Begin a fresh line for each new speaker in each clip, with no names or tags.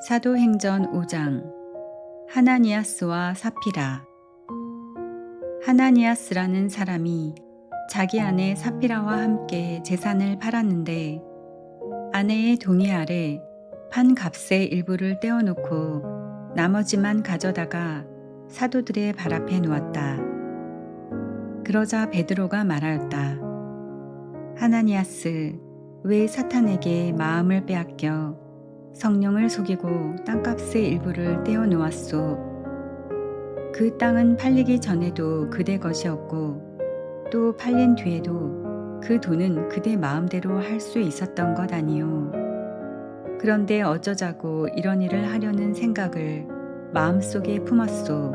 사도행전 5장. 하나니아스와 사피라. 하나니아스라는 사람이 자기 아내 사피라와 함께 재산을 팔았는데 아내의 동의 아래 판 값의 일부를 떼어놓고 나머지만 가져다가 사도들의 발 앞에 놓았다. 그러자 베드로가 말하였다. 하나니아스, 왜 사탄에게 마음을 빼앗겨 성령을 속이고 땅값의 일부를 떼어 놓았소. 그 땅은 팔리기 전에도 그대 것이었고 또 팔린 뒤에도 그 돈은 그대 마음대로 할 수 있었던 것 아니요. 그런데 어쩌자고 이런 일을 하려는 생각을 마음속에 품었소.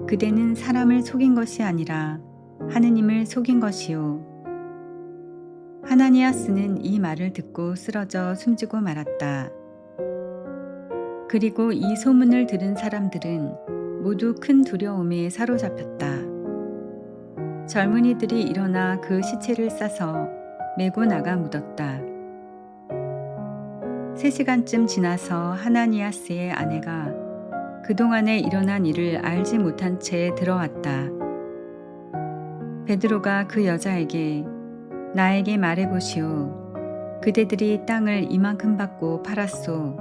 그대는 사람을 속인 것이 아니라 하느님을 속인 것이요. 하나니아스는 이 말을 듣고 쓰러져 숨지고 말았다. 그리고 이 소문을 들은 사람들은 모두 큰 두려움에 사로잡혔다. 젊은이들이 일어나 그 시체를 싸서 메고 나가 묻었다. 3시간쯤 지나서 하나니아스의 아내가 그동안에 일어난 일을 알지 못한 채 들어왔다. 베드로가 그 여자에게 나에게 말해보시오. 그대들이 땅을 이만큼 받고 팔았소.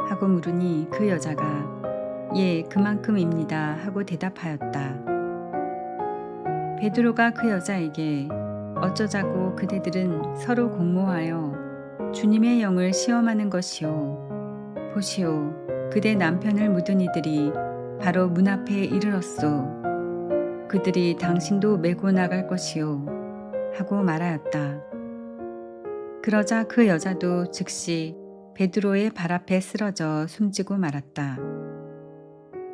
하고 물으니 그 여자가 예, 그만큼입니다. 하고 대답하였다. 베드로가 그 여자에게 어쩌자고 그대들은 서로 공모하여 주님의 영을 시험하는 것이오. 보시오. 그대 남편을 묻은 이들이 바로 문 앞에 이르렀소. 그들이 당신도 메고 나갈 것이오. 하고 말하였다. 그러자 그 여자도 즉시 베드로의 발 앞에 쓰러져 숨지고 말았다.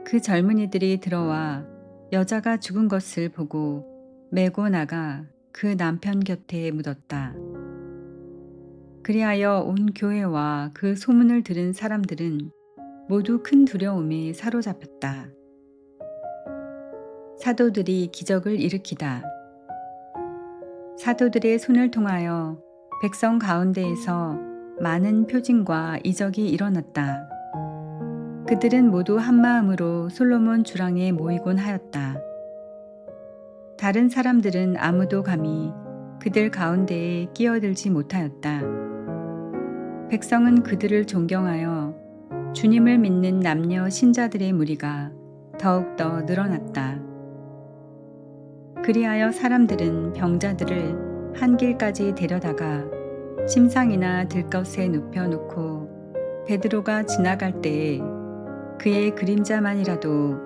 그 젊은이들이 들어와 여자가 죽은 것을 보고 메고 나가 그 남편 곁에 묻었다. 그리하여 온 교회와 그 소문을 들은 사람들은 모두 큰 두려움에 사로잡혔다. 사도들이 기적을 일으키다. 사도들의 손을 통하여 백성 가운데에서 많은 표징과 이적이 일어났다. 그들은 모두 한마음으로 솔로몬 주랑에 모이곤 하였다. 다른 사람들은 아무도 감히 그들 가운데에 끼어들지 못하였다. 백성은 그들을 존경하여 주님을 믿는 남녀 신자들의 무리가 더욱더 늘어났다. 그리하여 사람들은 병자들을 한 길까지 데려다가 침상이나 들것에 눕혀놓고 베드로가 지나갈 때에 그의 그림자만이라도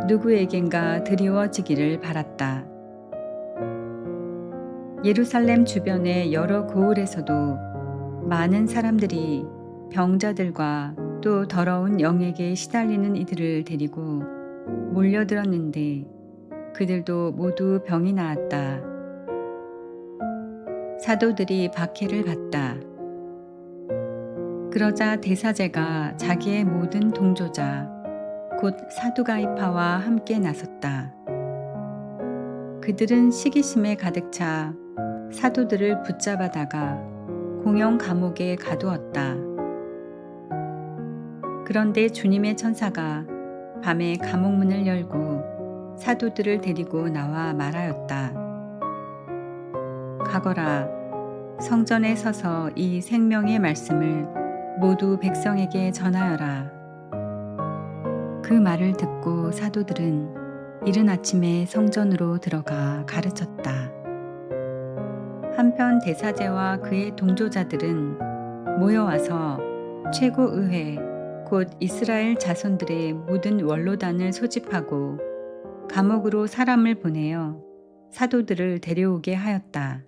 누구에겐가 드리워지기를 바랐다. 예루살렘 주변의 여러 고을에서도 많은 사람들이 병자들과 또 더러운 영에게 시달리는 이들을 데리고 몰려들었는데 그들도 모두 병이 나았다. 사도들이 박해를 받다. 그러자 대사제가 자기의 모든 동조자 곧 사두가이파와 함께 나섰다. 그들은 시기심에 가득 차 사도들을 붙잡아다가 공영 감옥에 가두었다. 그런데 주님의 천사가 밤에 감옥 문을 열고 사도들을 데리고 나와 말하였다. 가거라. 성전에 서서 이 생명의 말씀을 모두 백성에게 전하여라. 그 말을 듣고 사도들은 이른 아침에 성전으로 들어가 가르쳤다. 한편 대사제와 그의 동조자들은 모여와서 최고의회 곧 이스라엘 자손들의 모든 원로단을 소집하고 감옥으로 사람을 보내어 사도들을 데려오게 하였다.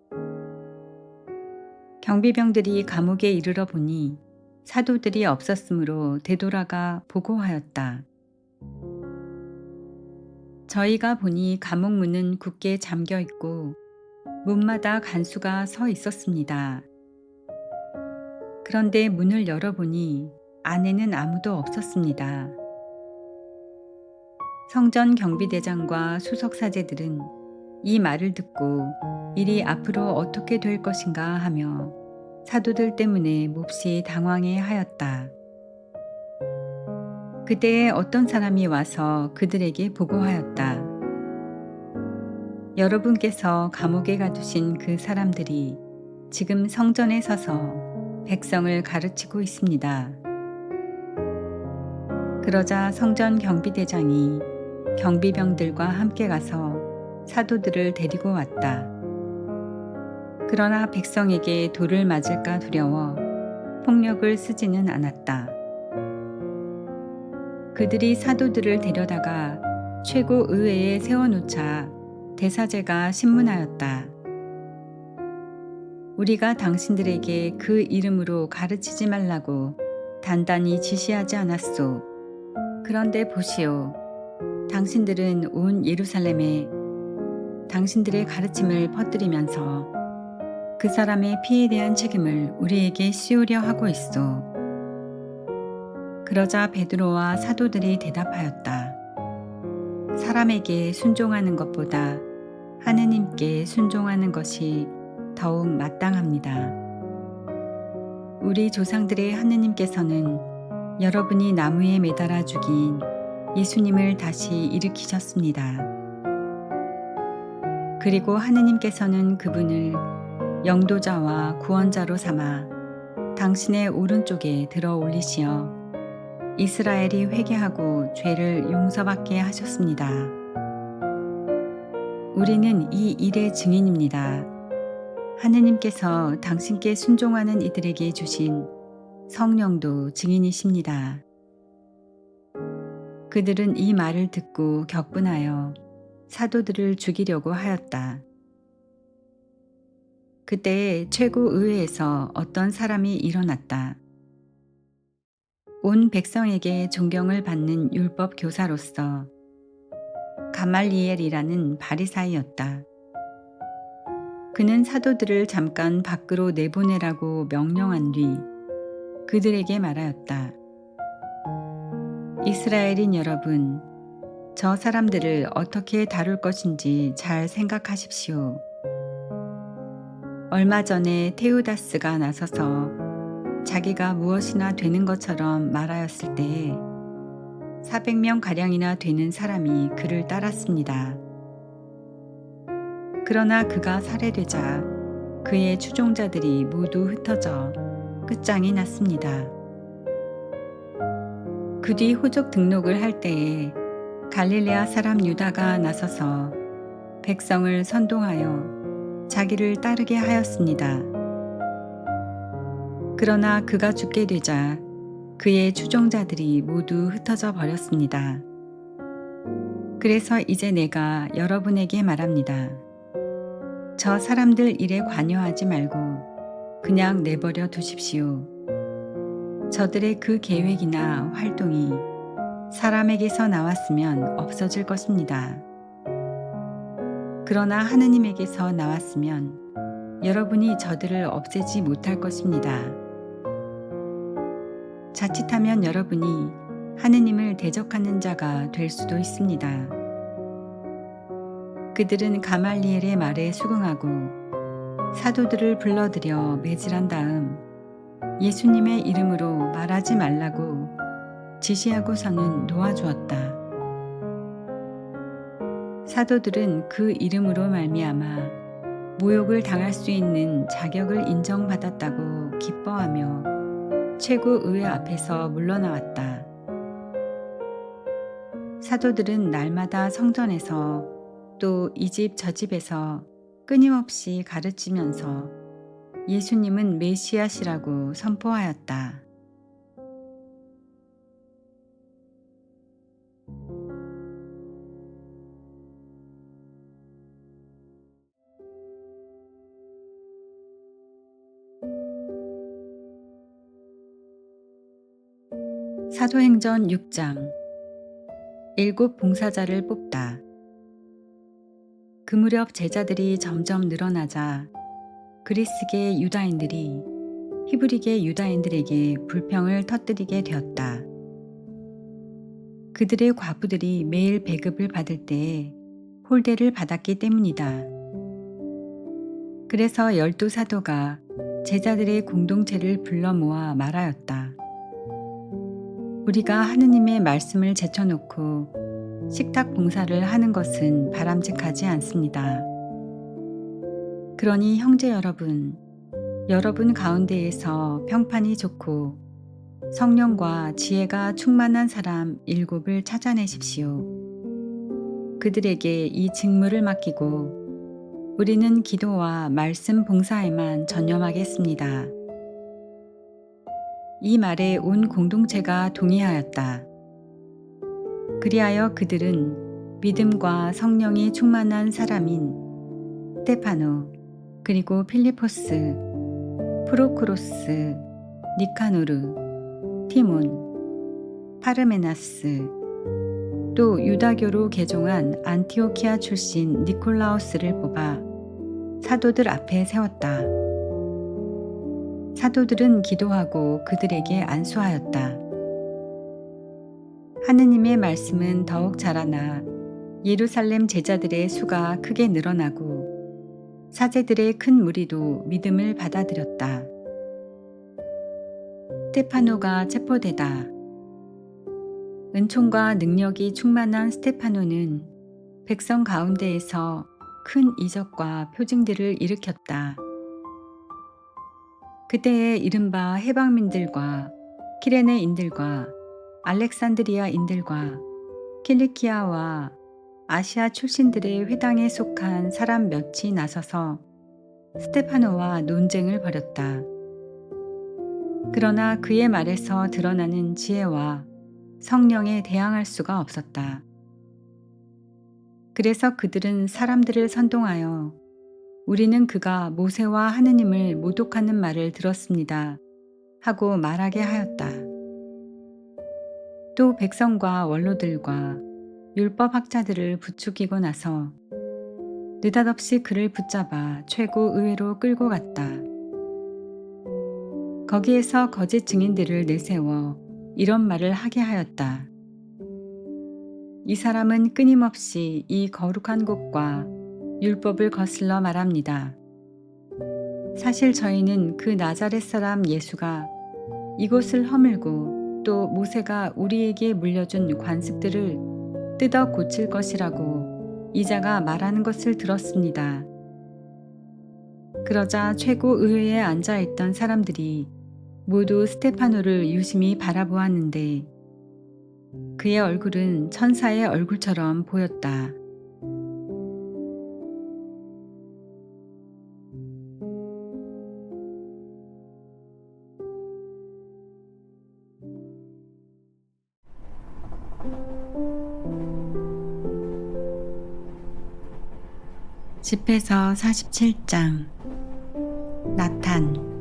경비병들이 감옥에 이르러 보니 사도들이 없었으므로 되돌아가 보고하였다. 저희가 보니 감옥 문은 굳게 잠겨 있고 문마다 간수가 서 있었습니다. 그런데 문을 열어보니 안에는 아무도 없었습니다. 성전 경비대장과 수석사제들은 이 말을 듣고 일이 앞으로 어떻게 될 것인가 하며 사도들 때문에 몹시 당황해 하였다. 그때에 어떤 사람이 와서 그들에게 보고하였다. 여러분께서 감옥에 가두신 그 사람들이 지금 성전에 서서 백성을 가르치고 있습니다. 그러자 성전 경비대장이 경비병들과 함께 가서 사도들을 데리고 왔다. 그러나 백성에게 돌을 맞을까 두려워 폭력을 쓰지는 않았다. 그들이 사도들을 데려다가 최고의회에 세워놓자 대사제가 신문하였다. 우리가 당신들에게 그 이름으로 가르치지 말라고 단단히 지시하지 않았소. 그런데 보시오. 당신들은 온 예루살렘에 당신들의 가르침을 퍼뜨리면서 그 사람의 피에 대한 책임을 우리에게 씌우려 하고 있소. 그러자 베드로와 사도들이 대답하였다. 사람에게 순종하는 것보다 하느님께 순종하는 것이 더욱 마땅합니다. 우리 조상들의 하느님께서는 여러분이 나무에 매달아 죽인 예수님을 다시 일으키셨습니다. 그리고 하느님께서는 그분을 영도자와 구원자로 삼아 당신의 오른쪽에 들어 올리시어 이스라엘이 회개하고 죄를 용서받게 하셨습니다. 우리는 이 일의 증인입니다. 하느님께서 당신께 순종하는 이들에게 주신 성령도 증인이십니다. 그들은 이 말을 듣고 격분하여 사도들을 죽이려고 하였다. 그때 최고의회에서 어떤 사람이 일어났다. 온 백성에게 존경을 받는 율법 교사로서 가말리엘이라는 바리사이였다. 그는 사도들을 잠깐 밖으로 내보내라고 명령한 뒤 그들에게 말하였다. 이스라엘인 여러분, 저 사람들을 어떻게 다룰 것인지 잘 생각하십시오. 얼마 전에 테우다스가 나서서 자기가 무엇이나 되는 것처럼 말하였을 때에 400명가량이나 되는 사람이 그를 따랐습니다. 그러나 그가 살해되자 그의 추종자들이 모두 흩어져 끝장이 났습니다. 그 뒤 호적 등록을 할 때에 갈릴레아 사람 유다가 나서서 백성을 선동하여 자기를 따르게 하였습니다. 그러나 그가 죽게 되자 그의 추종자들이 모두 흩어져 버렸습니다. 그래서 이제 내가 여러분에게 말합니다. 저 사람들 일에 관여하지 말고 그냥 내버려 두십시오. 저들의 그 계획이나 활동이 사람에게서 나왔으면 없어질 것입니다. 그러나 하느님에게서 나왔으면 여러분이 저들을 없애지 못할 것입니다. 자칫하면 여러분이 하느님을 대적하는 자가 될 수도 있습니다. 그들은 가말리엘의 말에 수긍하고 사도들을 불러들여 매질한 다음 예수님의 이름으로 말하지 말라고 지시하고서는 놓아주었다. 사도들은 그 이름으로 말미암아 모욕을 당할 수 있는 자격을 인정받았다고 기뻐하며 최고의회 앞에서 물러나왔다. 사도들은 날마다 성전에서 또 이 집 저 집에서 끊임없이 가르치면서 예수님은 메시아시라고 선포하였다. 사도행전 6장. 7 봉사자를 뽑다. 그 무렵 제자들이 점점 늘어나자 그리스계 유다인들이 히브리계 유다인들에게 불평을 터뜨리게 되었다. 그들의 과부들이 매일 배급을 받을 때에 홀대를 받았기 때문이다. 그래서 12사도가 제자들의 공동체를 불러 모아 말하였다. 우리가 하느님의 말씀을 제쳐놓고 식탁 봉사를 하는 것은 바람직하지 않습니다. 그러니 형제 여러분, 여러분 가운데에서 평판이 좋고 성령과 지혜가 충만한 사람 7을 찾아내십시오. 그들에게 이 직무를 맡기고 우리는 기도와 말씀 봉사에만 전념하겠습니다. 이 말에 온 공동체가 동의하였다. 그리하여 그들은 믿음과 성령이 충만한 사람인 스테파노, 그리고 필리포스, 프로크로스, 니카노르, 티몬, 파르메나스, 또 유다교로 개종한 안티오키아 출신 니콜라오스를 뽑아 사도들 앞에 세웠다. 사도들은 기도하고 그들에게 안수하였다. 하느님의 말씀은 더욱 자라나 예루살렘 제자들의 수가 크게 늘어나고 사제들의 큰 무리도 믿음을 받아들였다. 스테파노가 체포되다. 은총과 능력이 충만한 스테파노는 백성 가운데에서 큰 이적과 표징들을 일으켰다. 그때의 이른바 해방민들과 키레네인들과 알렉산드리아인들과 킬리키아와 아시아 출신들의 회당에 속한 사람 몇이 나서서 스테파노와 논쟁을 벌였다. 그러나 그의 말에서 드러나는 지혜와 성령에 대항할 수가 없었다. 그래서 그들은 사람들을 선동하여 우리는 그가 모세와 하느님을 모독하는 말을 들었습니다 하고 말하게 하였다. 또 백성과 원로들과 율법학자들을 부추기고 나서 느닷없이 그를 붙잡아 최고의회로 끌고 갔다. 거기에서 거짓 증인들을 내세워 이런 말을 하게 하였다. 이 사람은 끊임없이 이 거룩한 곳과 율법을 거슬러 말합니다. 사실 저희는 그 나자렛 사람 예수가 이곳을 허물고 또 모세가 우리에게 물려준 관습들을 뜯어 고칠 것이라고 이자가 말하는 것을 들었습니다. 그러자 최고의회에 앉아있던 사람들이 모두 스테파노를 유심히 바라보았는데 그의 얼굴은 천사의 얼굴처럼 보였다. 집회서 47장. 나탄.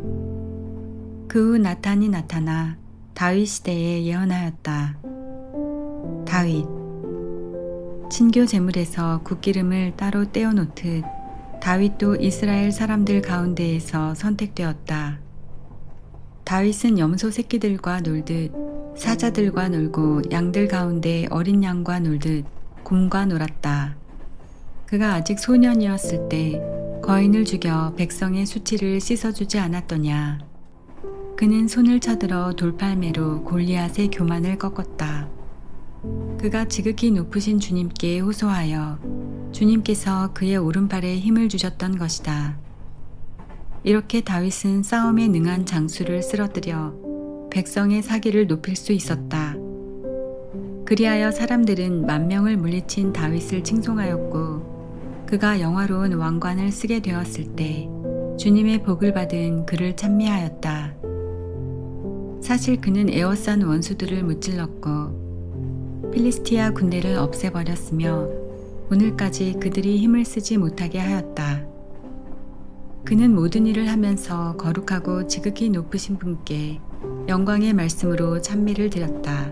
그 후 나탄이 나타나 다윗 시대에 예언하였다. 다윗. 친교 제물에서 굿기름을 따로 떼어놓듯 다윗도 이스라엘 사람들 가운데에서 선택되었다. 다윗은 염소 새끼들과 놀듯 사자들과 놀고 양들 가운데 어린 양과 놀듯 곰과 놀았다. 그가 아직 소년이었을 때 거인을 죽여 백성의 수치를 씻어주지 않았더냐. 그는 손을 쳐들어 돌팔매로 골리앗의 교만을 꺾었다. 그가 지극히 높으신 주님께 호소하여 주님께서 그의 오른팔에 힘을 주셨던 것이다. 이렇게 다윗은 싸움에 능한 장수를 쓰러뜨려 백성의 사기를 높일 수 있었다. 그리하여 사람들은 10,000명을 물리친 다윗을 칭송하였고 그가 영화로운 왕관을 쓰게 되었을 때 주님의 복을 받은 그를 찬미하였다. 사실 그는 에워싼 원수들을 무찔렀고 필리스티아 군대를 없애버렸으며 오늘까지 그들이 힘을 쓰지 못하게 하였다. 그는 모든 일을 하면서 거룩하고 지극히 높으신 분께 영광의 말씀으로 찬미를 드렸다.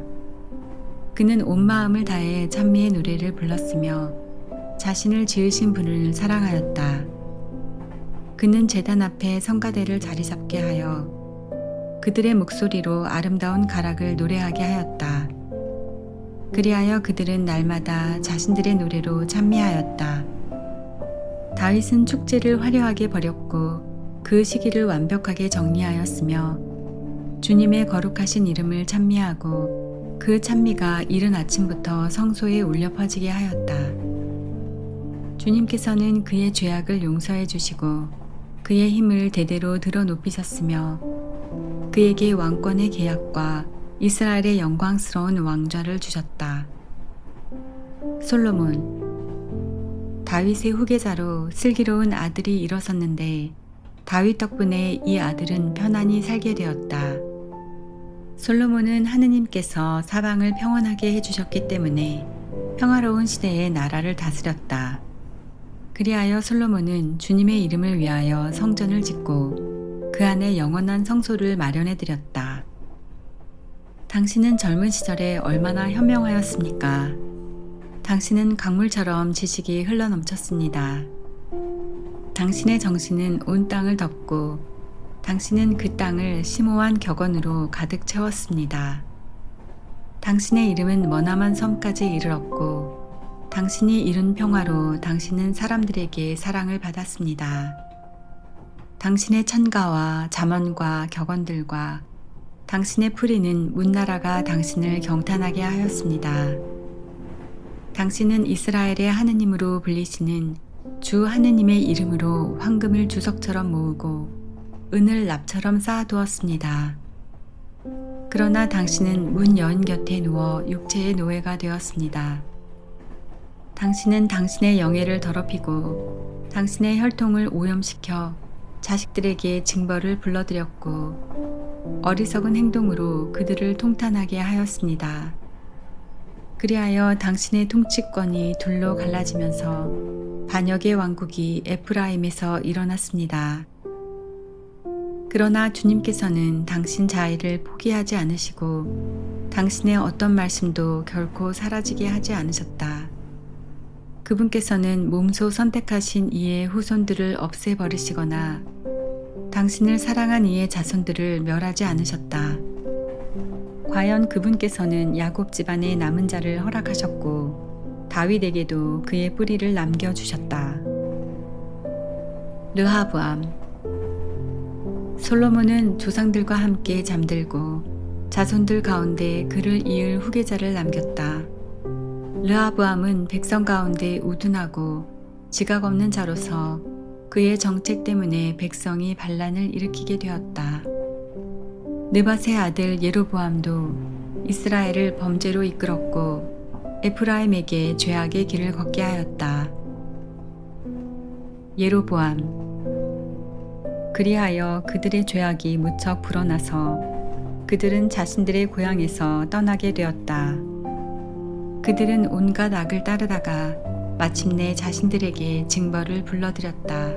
그는 온 마음을 다해 찬미의 노래를 불렀으며 자신을 지으신 분을 사랑하였다. 그는 제단 앞에 성가대를 자리 잡게 하여 그들의 목소리로 아름다운 가락을 노래하게 하였다. 그리하여 그들은 날마다 자신들의 노래로 찬미하였다. 다윗은 축제를 화려하게 벌였고 그 시기를 완벽하게 정리하였으며 주님의 거룩하신 이름을 찬미하고 그 찬미가 이른 아침부터 성소에 울려 퍼지게 하였다. 주님께서는 그의 죄악을 용서해 주시고 그의 힘을 대대로 들어 높이셨으며 그에게 왕권의 계약과 이스라엘의 영광스러운 왕좌를 주셨다. 솔로몬, 다윗의 후계자로 슬기로운 아들이 일어섰는데 다윗 덕분에 이 아들은 편안히 살게 되었다. 솔로몬은 하느님께서 사방을 평온하게 해주셨기 때문에 평화로운 시대에 나라를 다스렸다. 그리하여 솔로몬은 주님의 이름을 위하여 성전을 짓고 그 안에 영원한 성소를 마련해 드렸다. 당신은 젊은 시절에 얼마나 현명하였습니까? 당신은 강물처럼 지식이 흘러넘쳤습니다. 당신의 정신은 온 땅을 덮고 당신은 그 땅을 심오한 격언으로 가득 채웠습니다. 당신의 이름은 머나먼 섬까지 이르렀고 당신이 이룬 평화로 당신은 사람들에게 사랑을 받았습니다. 당신의 찬가와 잠언과 격언들과 당신의 풀이는 문나라가 당신을 경탄하게 하였습니다. 당신은 이스라엘의 하느님으로 불리시는 주 하느님의 이름으로 황금을 주석처럼 모으고 은을 납처럼 쌓아두었습니다. 그러나 당신은 문 여인 곁에 누워 육체의 노예가 되었습니다. 당신은 당신의 영예를 더럽히고 당신의 혈통을 오염시켜 자식들에게 징벌을 불러들였고 어리석은 행동으로 그들을 통탄하게 하였습니다. 그리하여 당신의 통치권이 둘로 갈라지면서 반역의 왕국이 에프라임에서 일어났습니다. 그러나 주님께서는 당신 자의를 포기하지 않으시고 당신의 어떤 말씀도 결코 사라지게 하지 않으셨다. 그분께서는 몸소 선택하신 이의 후손들을 없애버리시거나 당신을 사랑한 이의 자손들을 멸하지 않으셨다. 과연 그분께서는 야곱 집안의 남은 자를 허락하셨고 다윗에게도 그의 뿌리를 남겨주셨다. 르하브암, 솔로몬은 조상들과 함께 잠들고 자손들 가운데 그를 이을 후계자를 남겼다. 르하브암은 백성 가운데 우둔하고 지각 없는 자로서 그의 정책 때문에 백성이 반란을 일으키게 되었다. 느밧의 아들 예로보암도 이스라엘을 범죄로 이끌었고 에프라임에게 죄악의 길을 걷게 하였다. 예로보암, 그리하여 그들의 죄악이 무척 불어나서 그들은 자신들의 고향에서 떠나게 되었다. 그들은 온갖 악을 따르다가 마침내 자신들에게 징벌을 불러들였다.